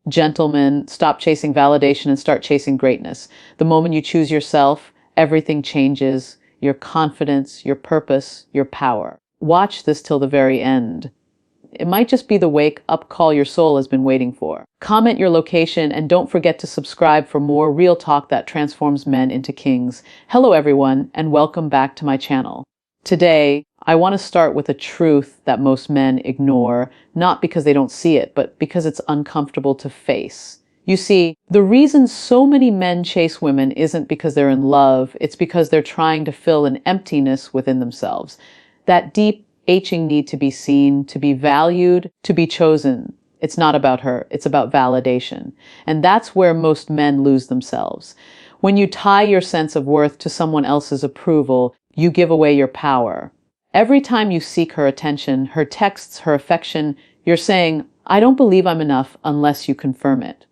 Gentlemen, stop chasing validation and start chasing greatness. The moment you choose yourself, everything changes. Your confidence, your purpose, your power. Watch this till the very end. It might just be the wake-up call your soul has been waiting for. Comment your location and don't forget to subscribe for more real talk that transforms men into kings. Hello everyone, and welcome back to my channel. Today, I want to start with a truth that most men ignore, not because they don't see it, but because it's uncomfortable to face. You see, the reason so many men chase women isn't because they're in love, it's because they're trying to fill an emptiness within themselves. That deep, aching need to be seen, to be valued, to be chosen. It's not about her, it's about validation. And that's where most men lose themselves. When you tie your sense of worth to someone else's approval, you give away your power. Every time you seek her attention, her texts, her affection, you're saying, I don't believe I'm enough unless you confirm it.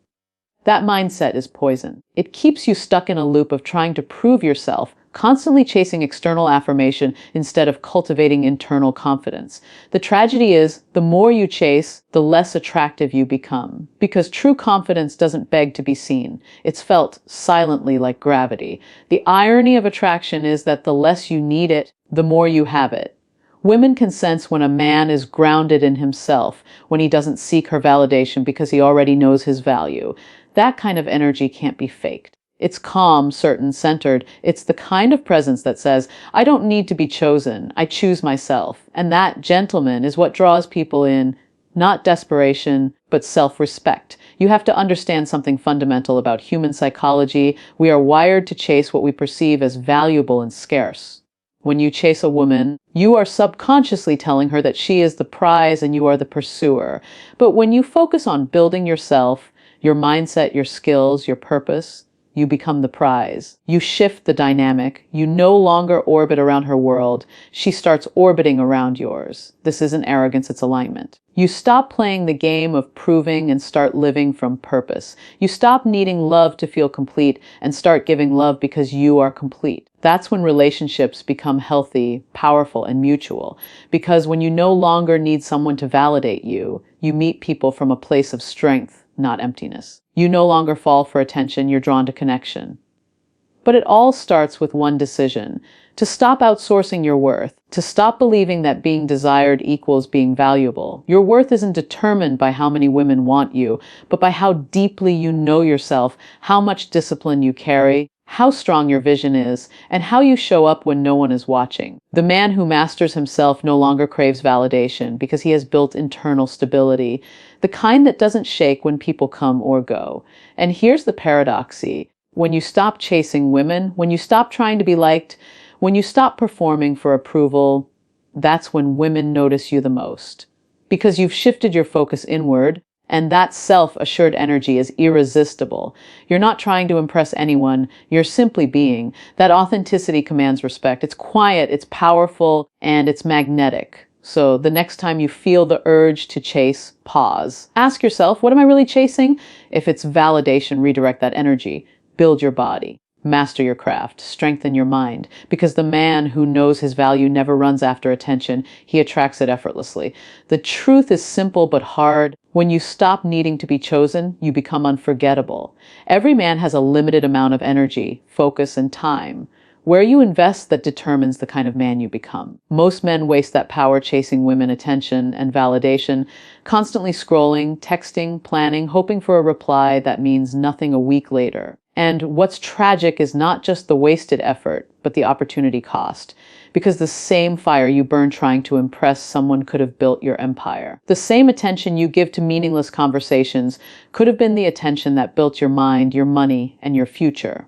That mindset is poison. It keeps you stuck in a loop of trying to prove yourself, constantly chasing external affirmation instead of cultivating internal confidence. The tragedy is, the more you chase, the less attractive you become. Because true confidence doesn't beg to be seen. It's felt silently like gravity. The irony of attraction is that the less you need it, the more you have it. Women can sense when a man is grounded in himself, when he doesn't seek her validation because he already knows his value. That kind of energy can't be faked. It's calm, certain, centered. It's the kind of presence that says, I don't need to be chosen. I choose myself. And that, gentleman, is what draws people in, not desperation, but self-respect. You have to understand something fundamental about human psychology. We are wired to chase what we perceive as valuable and scarce. When you chase a woman, you are subconsciously telling her that she is the prize and you are the pursuer. But when you focus on building yourself, your mindset, your skills, your purpose, you become the prize. You shift the dynamic. You no longer orbit around her world. She starts orbiting around yours. This isn't arrogance, it's alignment. You stop playing the game of proving and start living from purpose. You stop needing love to feel complete and start giving love because you are complete. That's when relationships become healthy, powerful, and mutual. Because when you no longer need someone to validate you, you meet people from a place of strength, not emptiness. You no longer fall for attention, you're drawn to connection. But it all starts with one decision: to stop outsourcing your worth, to stop believing that being desired equals being valuable. Your worth isn't determined by how many women want you, but by how deeply you know yourself, how much discipline you carry, how strong your vision is, and how you show up when no one is watching. The man who masters himself no longer craves validation because he has built internal stability, the kind that doesn't shake when people come or go. And here's the paradoxy. When you stop chasing women, when you stop trying to be liked, when you stop performing for approval, that's when women notice you the most. Because you've shifted your focus inward, and that self-assured energy is irresistible. You're not trying to impress anyone, you're simply being. That authenticity commands respect. It's quiet, it's powerful, and it's magnetic. So the next time you feel the urge to chase, pause. Ask yourself, what am I really chasing? If it's validation, redirect that energy. Build your body. Master your craft, strengthen your mind, because the man who knows his value never runs after attention, he attracts it effortlessly. The truth is simple but hard. When you stop needing to be chosen, you become unforgettable. Every man has a limited amount of energy, focus, and time. Where you invest that determines the kind of man you become. Most men waste that power chasing women attention and validation, constantly scrolling, texting, planning, hoping for a reply that means nothing a week later. And what's tragic is not just the wasted effort, but the opportunity cost. Because the same fire you burn trying to impress someone could have built your empire. The same attention you give to meaningless conversations could have been the attention that built your mind, your money, and your future.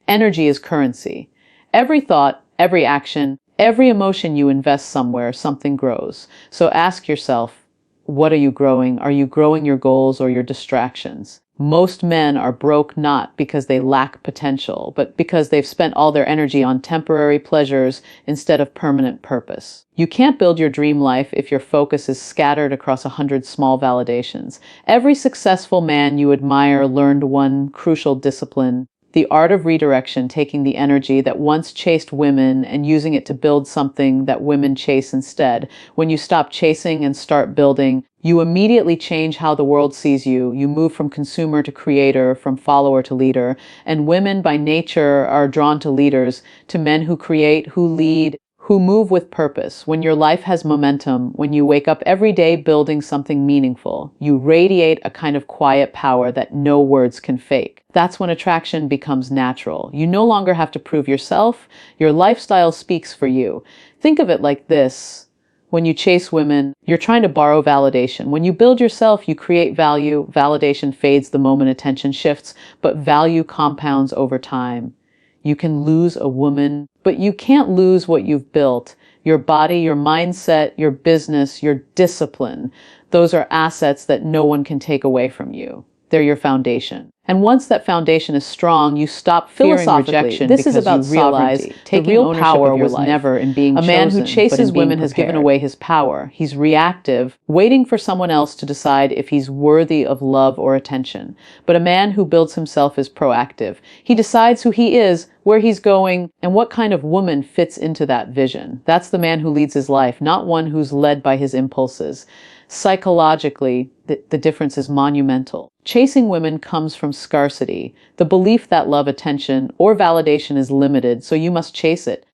Energy is currency. Every thought, every action, every emotion you invest somewhere, something grows. So ask yourself, what are you growing? Are you growing your goals or your distractions? Most men are broke not because they lack potential, but because they've spent all their energy on temporary pleasures instead of permanent purpose. You can't build your dream life if your focus is scattered across 100 small validations. Every successful man you admire learned one crucial discipline: The art of redirection, taking the energy that once chased women and using it to build something that women chase instead. When you stop chasing and start building, you immediately change how the world sees you. You move from consumer to creator, from follower to leader. And women by nature are drawn to leaders, to men who create, who lead, who move with purpose. When your life has momentum, when you wake up every day building something meaningful, you radiate a kind of quiet power that no words can fake. That's when attraction becomes natural. You no longer have to prove yourself. Your lifestyle speaks for you. Think of it like this. When you chase women, you're trying to borrow validation. When you build yourself, you create value. Validation fades the moment attention shifts, but value compounds over time. You can lose a woman, but you can't lose what you've built. Your body, your mindset, your business, your discipline. Those are assets that no one can take away from you. They're your foundation. And once that foundation is strong, you stop fearing rejection. This is about you realize taking real power was never in being chosen. A man who chases women has given away his power. He's reactive, waiting for someone else to decide if he's worthy of love or attention. But a man who builds himself is proactive. He decides who he is, where he's going, and what kind of woman fits into that vision. That's the man who leads his life, not one who's led by his impulses. Psychologically, the difference is monumental. Chasing women comes from scarcity, the belief that love, attention, or validation is limited, so you must chase it.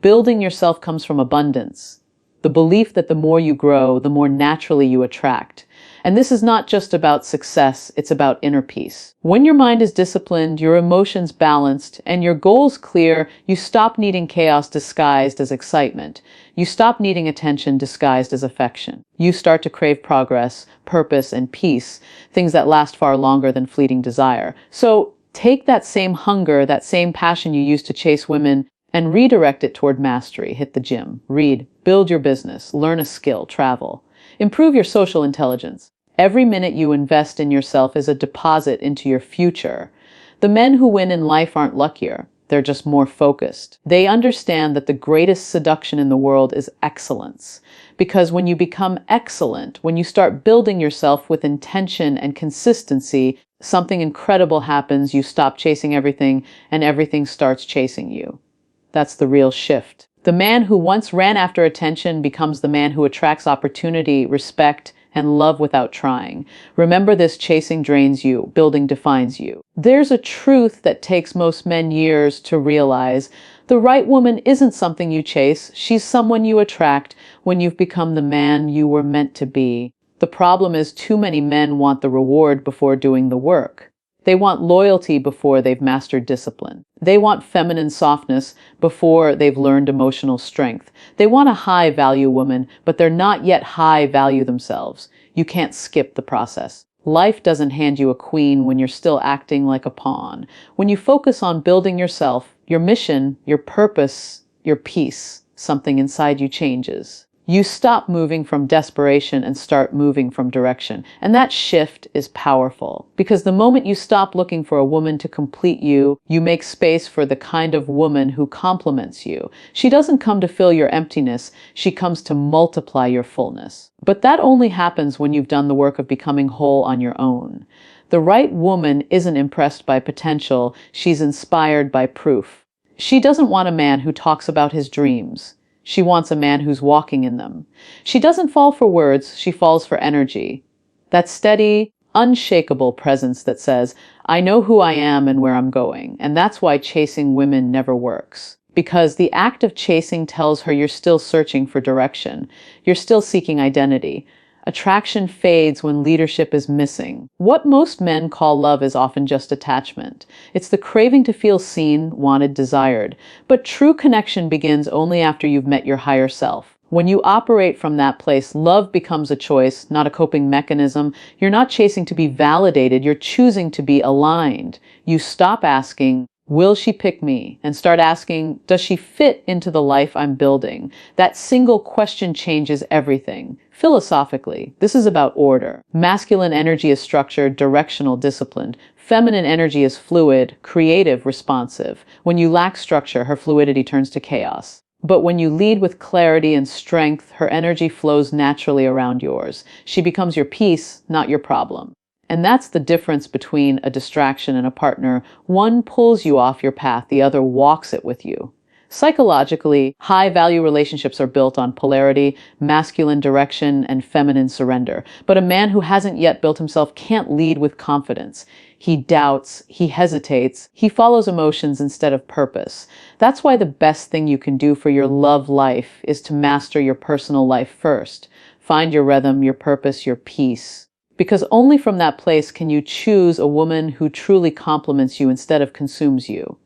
Building yourself comes from abundance, the belief that the more you grow, the more naturally you attract. And this is not just about success, it's about inner peace. When your mind is disciplined, your emotions balanced, and your goals clear, you stop needing chaos disguised as excitement. You stop needing attention disguised as affection. You start to crave progress, purpose, and peace, things that last far longer than fleeting desire. So take that same hunger, that same passion you used to chase women, and redirect it toward mastery. Hit the gym, read, build your business, learn a skill, travel. Improve your social intelligence. Every minute you invest in yourself is a deposit into your future. The men who win in life aren't luckier. They're just more focused. They understand that the greatest seduction in the world is excellence. Because when you become excellent, when you start building yourself with intention and consistency, something incredible happens. You stop chasing everything, and everything starts chasing you. That's the real shift. The man who once ran after attention becomes the man who attracts opportunity, respect, and love without trying. Remember this: chasing drains you, building defines you. There's a truth that takes most men years to realize. The right woman isn't something you chase, she's someone you attract when you've become the man you were meant to be. The problem is too many men want the reward before doing the work. They want loyalty before they've mastered discipline. They want feminine softness before they've learned emotional strength. They want a high-value woman, but they're not yet high-value themselves. You can't skip the process. Life doesn't hand you a queen when you're still acting like a pawn. When you focus on building yourself, your mission, your purpose, your peace, something inside you changes. You stop moving from desperation and start moving from direction. And that shift is powerful, because the moment you stop looking for a woman to complete you, you make space for the kind of woman who complements you. She doesn't come to fill your emptiness, she comes to multiply your fullness. But that only happens when you've done the work of becoming whole on your own. The right woman isn't impressed by potential, she's inspired by proof. She doesn't want a man who talks about his dreams. She wants a man who's walking in them. She doesn't fall for words, she falls for energy. That steady, unshakable presence that says, I know who I am and where I'm going. And that's why chasing women never works. Because the act of chasing tells her you're still searching for direction. You're still seeking identity. Attraction fades when leadership is missing. What most men call love is often just attachment. It's the craving to feel seen, wanted, desired. But true connection begins only after you've met your higher self. When you operate from that place, love becomes a choice, not a coping mechanism. You're not chasing to be validated, you're choosing to be aligned. You stop asking, will she pick me? And start asking, does she fit into the life I'm building? That single question changes everything. Philosophically, this is about order. Masculine energy is structured, directional, disciplined. Feminine energy is fluid, creative, responsive. When you lack structure, her fluidity turns to chaos. But when you lead with clarity and strength, her energy flows naturally around yours. She becomes your peace, not your problem. And that's the difference between a distraction and a partner. One pulls you off your path, the other walks it with you. Psychologically, high-value relationships are built on polarity, masculine direction, and feminine surrender. But a man who hasn't yet built himself can't lead with confidence. He doubts, he hesitates, he follows emotions instead of purpose. That's why the best thing you can do for your love life is to master your personal life first. Find your rhythm, your purpose, your peace. Because only from that place can you choose a woman who truly complements you instead of consumes you.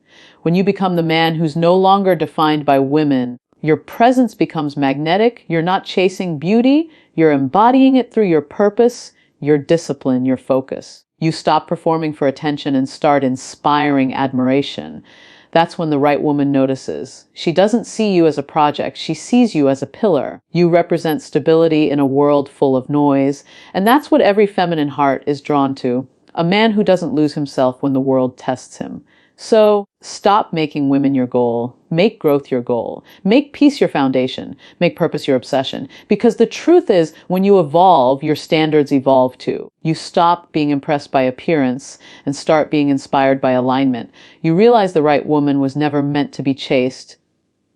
When you become the man who's no longer defined by women, your presence becomes magnetic. You're not chasing beauty. You're embodying it through your purpose, your discipline, your focus. You stop performing for attention and start inspiring admiration. That's when the right woman notices. She doesn't see you as a project. She sees you as a pillar. You represent stability in a world full of noise. And that's what every feminine heart is drawn to. A man who doesn't lose himself when the world tests him. So stop making women your goal. Make growth your goal. Make peace your foundation. Make purpose your obsession. Because the truth is, when you evolve, your standards evolve too. You stop being impressed by appearance and start being inspired by alignment. You realize the right woman was never meant to be chased.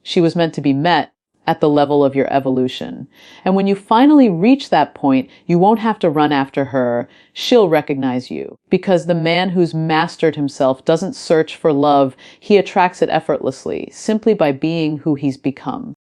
She was meant to be met at the level of your evolution. And when you finally reach that point, you won't have to run after her. She'll recognize you. Because the man who's mastered himself doesn't search for love. He attracts it effortlessly, simply by being who he's become.